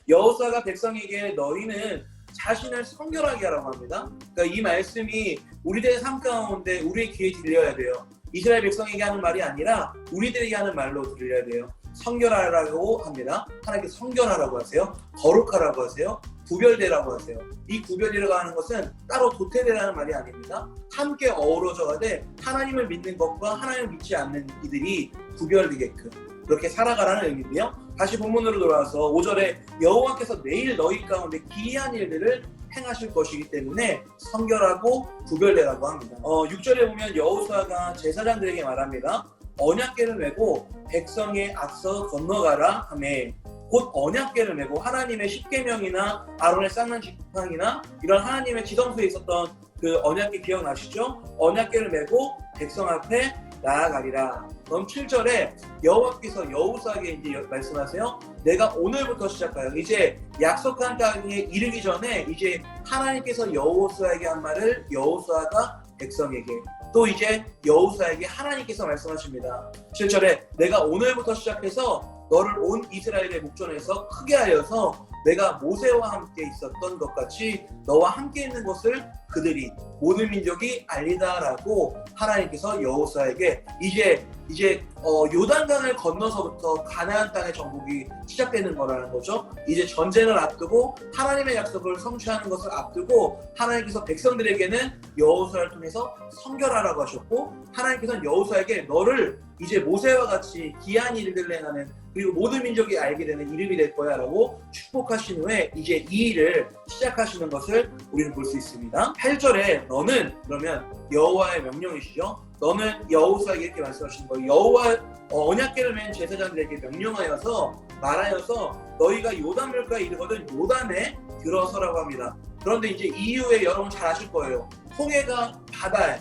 여호수아가 백성에게 너희는 자신을 성결하게 하라고 합니다. 그러니까 이 말씀이 우리들의 삶 가운데 우리의 귀에 들려야 돼요. 이스라엘 백성에게 하는 말이 아니라 우리들에게 하는 말로 들려야 돼요. 성결하라고 합니다. 하나님께서 성결하라고 하세요. 거룩하라고 하세요. 구별되라고 하세요. 이 구별이라고 하는 것은 따로 도태되라는 말이 아닙니다. 함께 어우러져 가되 하나님을 믿는 것과 하나님을 믿지 않는 이들이 구별되게끔 그렇게 살아가라는 의미인데요. 다시 본문으로 돌아와서 5절에 여호와께서 내일 너희 가운데 기이한 일들을 행하실 것이기 때문에 성결하고 구별되라고 합니다. 6절에 보면 여호수아가 제사장들에게 말합니다. 언약궤를 메고 백성의 앞서 건너가라 하매 곧 언약궤를 메고 하나님의 십계명이나 아론의 쌍난 지팡이나 이런 하나님의 지성소에 있었던 그 언약궤 기억나시죠? 언약궤를 메고 백성 앞에 나아가리라. 그럼 7절에 여호와께서 여호수아에게 이제 말씀하세요. 내가 오늘부터 시작하여 이제 약속한 땅에 이르기 전에 이제 하나님께서 여호수아에게 한 말을 여호수아가 백성에게 또 이제 여호수아에게 하나님께서 말씀하십니다. 7절에 내가 오늘부터 시작해서 너를 온 이스라엘의 목전에서 크게 하여서 내가 모세와 함께 있었던 것 같이 너와 함께 있는 것을 그들이 모든 민족이 알리다라고 하나님께서 여호수아에게 이제 요단강을 건너서부터 가나안 땅의 정복이 시작되는 거라는 거죠. 이제 전쟁을 앞두고 하나님의 약속을 성취하는 것을 앞두고 하나님께서 백성들에게는 여호수아를 통해서 성결하라고 하셨고 하나님께서는 여호수아에게 너를 이제 모세와 같이 기이한 일들을 행하는 그리고 모든 민족이 알게 되는 이름이 될 거야 라고 축복하신 후에 이제 이 일을 시작하시는 것을 우리는 볼 수 있습니다. 8절에 너는 그러면 여호와의 명령이시죠. 너는 여호수아에게 이렇게 말씀하시는 거예요. 여호와 언약궤를 맨 제사장들에게 명령하여서 말하여서 너희가 요단물가에 이르거든 요단에 들어서라고 합니다. 그런데 이제 이후에 여러분 잘 아실 거예요. 홍해가 바다에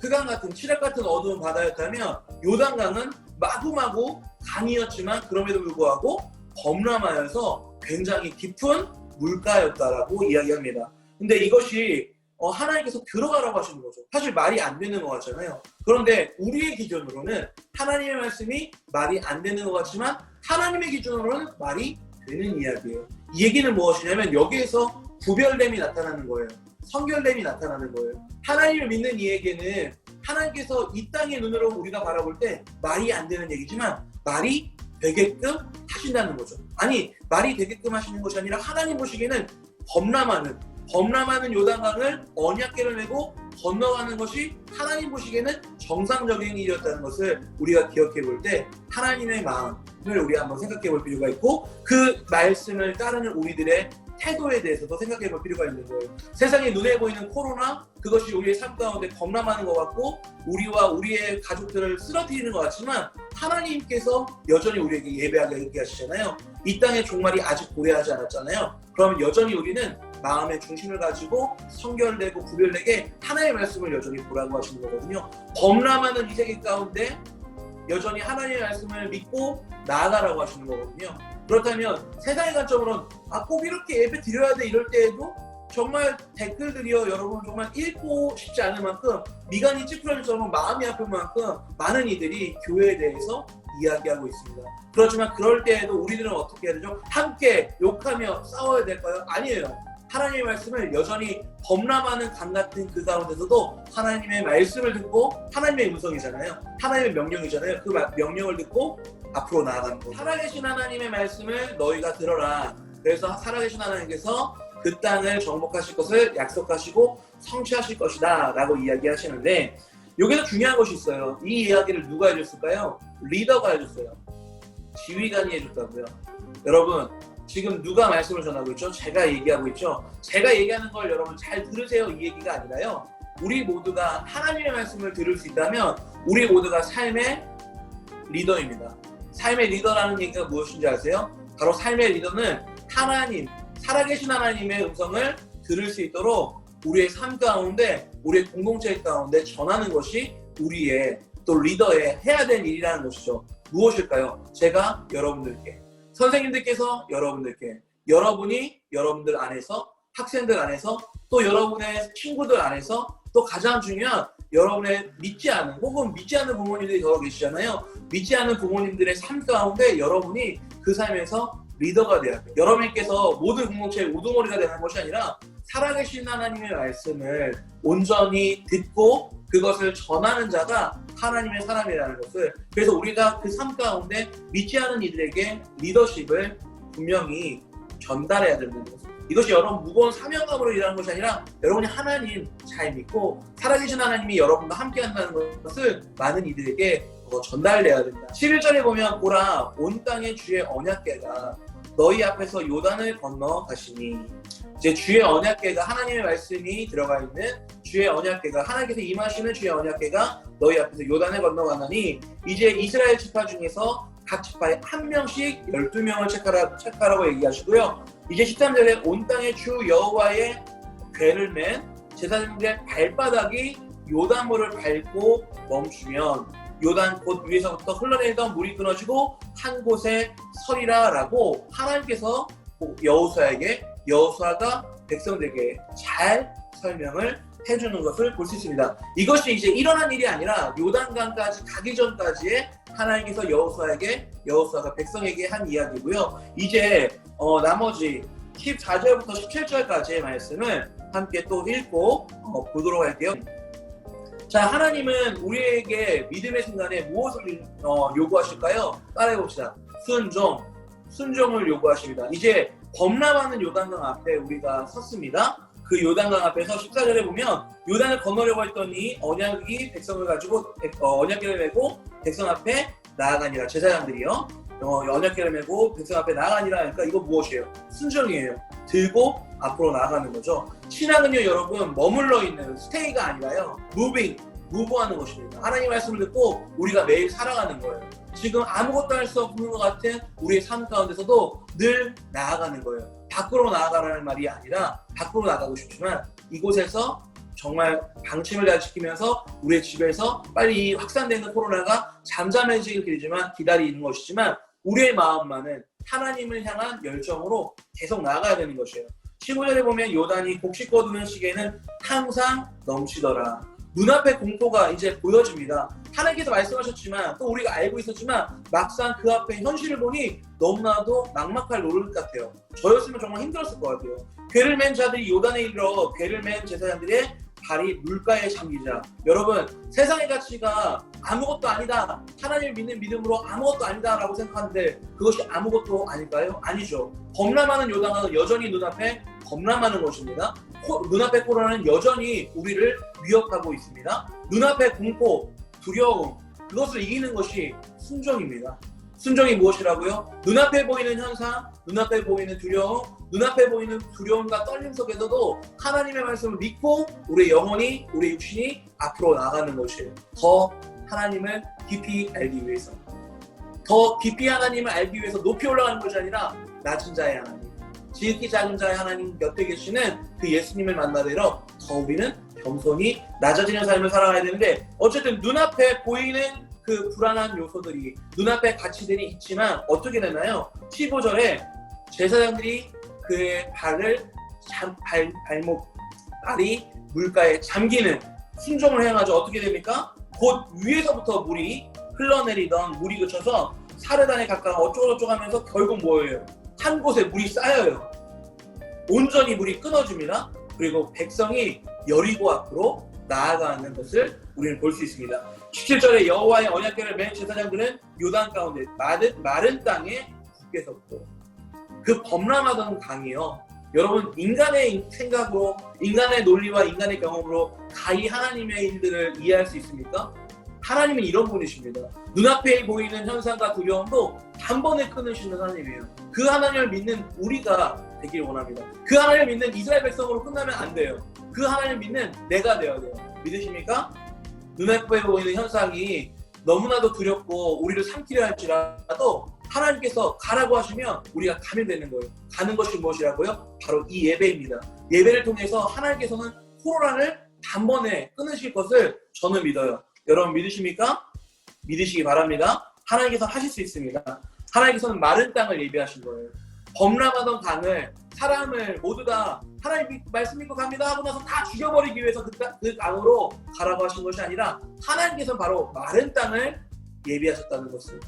흑암 같은 칠흑 같은 어두운 바다였다면 요단강은 마구마구 강이었지만 그럼에도 불구하고 범람하여서 굉장히 깊은 물가였다라고 이야기합니다. 근데 이것이 하나님께서 들어가라고 하시는 거죠. 사실 말이 안 되는 것 같잖아요. 그런데 우리의 기준으로는 하나님의 말씀이 말이 안 되는 것 같지만 하나님의 기준으로는 말이 되는 이야기예요. 이 얘기는 무엇이냐면 여기에서 구별됨이 나타나는 거예요. 성결됨이 나타나는 거예요. 하나님을 믿는 이에게는 하나님께서 이 땅의 눈으로 우리가 바라볼 때 말이 안 되는 얘기지만 말이 되게끔 하신다는 거죠. 아니 말이 되게끔 하시는 것이 아니라 하나님 보시기에는 범람하는 요단강을 언약궤를 메고 건너가는 것이 하나님 보시기에는 정상적인 일이었다는 것을 우리가 기억해 볼 때 하나님의 마음을 우리 한번 생각해 볼 필요가 있고 그 말씀을 따르는 우리들의 태도에 대해서도 생각해 볼 필요가 있는 거예요. 세상에 눈에 보이는 코로나 그것이 우리의 삶 가운데 범람하는 것 같고 우리와 우리의 가족들을 쓰러뜨리는 것 같지만 하나님께서 여전히 우리에게 예배하게 하시잖아요. 이 땅의 종말이 아직 도래하지 않았잖아요. 그러면 여전히 우리는 마음의 중심을 가지고 성결되고 구별되게 하나님의 말씀을 여전히 보라고 하시는 거거든요. 범람하는 이 세계 가운데 여전히 하나님의 말씀을 믿고 나아가라고 하시는 거거든요. 그렇다면 세상의 관점으로는 꼭 이렇게 예배 드려야 돼 이럴 때에도 정말 댓글들이요 여러분 정말 읽고 싶지 않을 만큼 미간이 찌푸려질 정도로 마음이 아플 만큼 많은 이들이 교회에 대해서 이야기하고 있습니다. 그렇지만 그럴 때에도 우리들은 어떻게 해야 되죠? 함께 욕하며 싸워야 될까요? 아니에요. 하나님의 말씀을 여전히 범람하는 강 같은 그 가운데서도 하나님의 말씀을 듣고 하나님의 음성이잖아요. 하나님의 명령이잖아요. 그 명령을 듣고 앞으로 나아가는 거예요. 살아계신 하나님의 말씀을 너희가 들어라. 그래서 살아계신 하나님께서 그 땅을 정복하실 것을 약속하시고 성취하실 것이다 라고 이야기하시는데 여기서 중요한 것이 있어요. 이 이야기를 누가 해줬을까요? 리더가 해줬어요. 지휘관이 해줬다고요. 여러분 지금 누가 말씀을 전하고 있죠? 제가 얘기하고 있죠? 제가 얘기하는 걸 여러분 잘 들으세요 이 얘기가 아니라요. 우리 모두가 하나님의 말씀을 들을 수 있다면 우리 모두가 삶의 리더입니다. 삶의 리더라는 얘기가 무엇인지 아세요? 바로 삶의 리더는 하나님, 살아계신 하나님의 음성을 들을 수 있도록 우리의 삶 가운데, 우리의 공동체 가운데 전하는 것이 우리의 또 리더의 해야 될 일이라는 것이죠. 무엇일까요? 제가 여러분들께, 선생님들께서 여러분들께, 여러분이 여러분들 안에서, 학생들 안에서, 또 여러분의 친구들 안에서, 또 가장 중요한 여러분의 믿지 않은 혹은 믿지 않는 부모님들이 더 계시잖아요. 믿지 않는 부모님들의 삶 가운데 여러분이 그 삶에서 리더가 돼야 돼요. 여러분께서 모든 공동체의 우두머리가 되는 것이 아니라 살아계신 하나님의 말씀을 온전히 듣고 그것을 전하는 자가 하나님의 사람이라는 것을, 그래서 우리가 그 삶 가운데 믿지 않은 이들에게 리더십을 분명히 전달해야 된다는 것입니다. 이것이 여러분 무거운 사명감으로 일하는 것이 아니라 여러분이 하나님 잘 믿고 살아계신 하나님이 여러분과 함께 한다는 것을 많은 이들에게 전달해야 된다. 11절에 보면 보라 온 땅의 주의 언약궤가 너희 앞에서 요단을 건너 가시니, 이제 주의 언약궤가 하나님의 말씀이 들어가 있는 주의 언약궤가, 하나님께서 임하시는 주의 언약궤가 너희 앞에서 요단을 건너가나니 이제 이스라엘 지파 중에서 각 지파에 한 명씩 12명을 체크하라고 얘기하시고요. 이제 13절에 온 땅의 주 여호와의 궤를 맨 제사장들의 발바닥이 요단물을 밟고 멈추면 요단 곧 위에서부터 흘러내리던 물이 끊어지고 한 곳에 서리라 라고 하나님께서 여호수아가 백성들에게 잘 설명을 해주는 것을 볼 수 있습니다. 이것이 이제 일어난 일이 아니라 요단강까지 가기 전까지의 하나님께서 여호수아가 백성에게 한 이야기고요. 이제 나머지 14절부터 17절까지의 말씀을 함께 또 읽고 보도록 할게요. 자, 하나님은 우리에게 믿음의 순간에 무엇을 요구하실까요? 따라해봅시다. 순종을 요구하십니다. 이제 범람하는 요단강 앞에 우리가 섰습니다. 그 요단강 앞에서 14절에 보면 요단을 건너려고 했더니 언약이 백성을 가지고 언약궤를 메고 백성 앞에 나아가니라. 제사장들이요. 언약궤를 메고 백성 앞에 나아가니라. 그러니까 이거 무엇이에요? 순종이에요. 들고 앞으로 나아가는 거죠. 신앙은요, 여러분, 머물러 있는 스테이가 아니라요, 무브하는 것입니다. 하나님 말씀을 듣고 우리가 매일 살아가는 거예요. 지금 아무것도 할 수 없는 것 같은 우리의 삶 가운데서도 늘 나아가는 거예요. 밖으로 나아가라는 말이 아니라 밖으로 나가고 싶지만 이곳에서 정말 방침을 잘 지키면서 우리의 집에서 빨리 이 확산되는 코로나가 잠잠해지길 기다리는 것이지만 우리의 마음만은 하나님을 향한 열정으로 계속 나아가야 되는 것이에요. 15절에 보면 요단이 곡식 거두는 시기에는 항상 넘치더라. 눈앞의 공포가 이제 보여집니다. 하나님께서 말씀하셨지만 또 우리가 알고 있었지만 막상 그 앞에 현실을 보니 너무나도 막막할 노릇 같아요. 저였으면 정말 힘들었을 것 같아요. 궤를 맨 자들이 요단에 이르러 궤를 맨 제사장들의 발이 물가에 잠기자. 여러분, 세상의 가치가 아무것도 아니다, 하나님을 믿는 믿음으로 아무것도 아니다 라고 생각하는데 그것이 아무것도 아닐까요? 아니죠. 범람하는 요단은 여전히 눈앞에 범람하는 것입니다. 눈앞의 코로나는 여전히 우리를 위협하고 있습니다. 눈앞의 공포, 두려움, 그것을 이기는 것이 순종입니다. 순종이 무엇이라고요? 눈앞에 보이는 현상, 눈앞에 보이는 두려움, 눈앞에 보이는 두려움과 떨림 속에서도 하나님의 말씀을 믿고 우리의 영혼이, 우리의 육신이 앞으로 나가는 것이에요. 더 하나님을 깊이 알기 위해서, 더 깊이 하나님을 알기 위해서 높이 올라가는 것이 아니라 낮은 자의 하나님, 지극히 작은 자의 하나님 곁에 계시는 그 예수님을 만나뵈러 더 우리는 겸손히 낮아지는 삶을 살아가야 되는데, 어쨌든 눈앞에 보이는 그 불안한 요소들이, 눈앞에 가치들이 있지만 어떻게 되나요? 15절에 제사장들이 그의 발이 물가에 잠기는 순종을 행하죠. 어떻게 됩니까? 곧 위에서부터 물이 흘러내리던 물이 그쳐서 사르단에 가까운 어쩌고저쩌고 하면서 결국 뭐예요? 한 곳에 물이 쌓여요. 온전히 물이 끊어집니다. 그리고 백성이 여리고 앞으로 나아가는 것을 우리는 볼 수 있습니다. 17절에 여호와의 언약궤를 맨 제사장들은 요단 가운데 마른 땅에 굳게 섰고, 그 범람하던 강이요, 여러분, 인간의 생각으로, 인간의 논리와 인간의 경험으로 가히 하나님의 일들을 이해할 수 있습니까? 하나님은 이런 분이십니다. 눈앞에 보이는 현상과 두려움도 단번에 끊으시는 하나님이에요. 그 하나님을 믿는 우리가 되길 원합니다. 그 하나님을 믿는 이스라엘 백성으로 끝나면 안 돼요. 그 하나님을 믿는 내가 되어야 돼요. 믿으십니까? 눈앞에 보이는 현상이 너무나도 두렵고 우리를 삼키려 할지라도 하나님께서 가라고 하시면 우리가 가면 되는 거예요. 가는 것이 무엇이라고요? 바로 이 예배입니다. 예배를 통해서 하나님께서는 코로나를 단번에 끊으실 것을 저는 믿어요. 여러분 믿으십니까? 믿으시기 바랍니다. 하나님께서 하실 수 있습니다. 하나님께서는 마른 땅을 예비하신 거예요. 범람하던 강을, 사람을 모두 다 하나님 말씀 믿고 갑니다 하고 나서 다 죽여버리기 위해서 그 강으로 가라고 하신 것이 아니라 하나님께서는 바로 마른 땅을 예비하셨다는 것을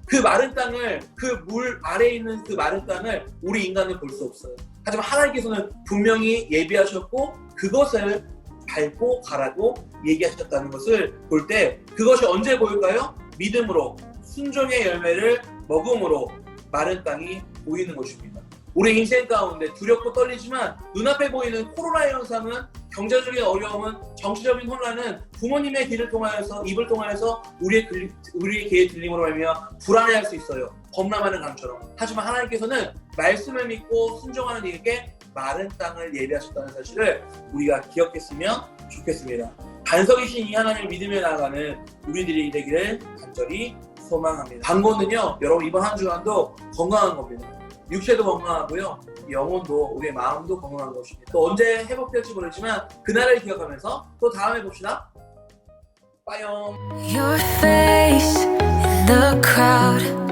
그 마른 땅을, 그 물 아래에 있는 그 마른 땅을 우리 인간은 볼 수 없어요. 하지만 하나님께서는 분명히 예비하셨고 그것을 밟고 가라고 얘기하셨다는 것을 볼 때 그것이 언제 보일까요? 믿음으로 순종의 열매를 먹음으로 마른 땅이 보이는 것입니다. 우리 인생 가운데 두렵고 떨리지만 눈앞에 보이는 코로나 현상은, 경제적인 어려움은, 정치적인 혼란은 부모님의 길을 통하여서, 입을 통하여서 우리의 귀에 들림으로 말미암아 불안해할 수 있어요. 범람하는 강처럼. 하지만 하나님께서는 말씀을 믿고 순종하는 이에게 마른 땅을 예비하셨다는 사실을 우리가 기억했으면 좋겠습니다. 반석이신 이 하나님을 믿으며 나아가는 우리들이 되기를 간절히 소망합니다. 광고는요, 여러분 이번 한 주간도 건강한 겁니다. 육체도 건강하고요, 영혼도, 우리의 마음도 건강한 것입니다. 또 언제 회복될지 모르지만 그날을 기억하면서 또 다음에 봅시다. 빠염. Your face in the crowd.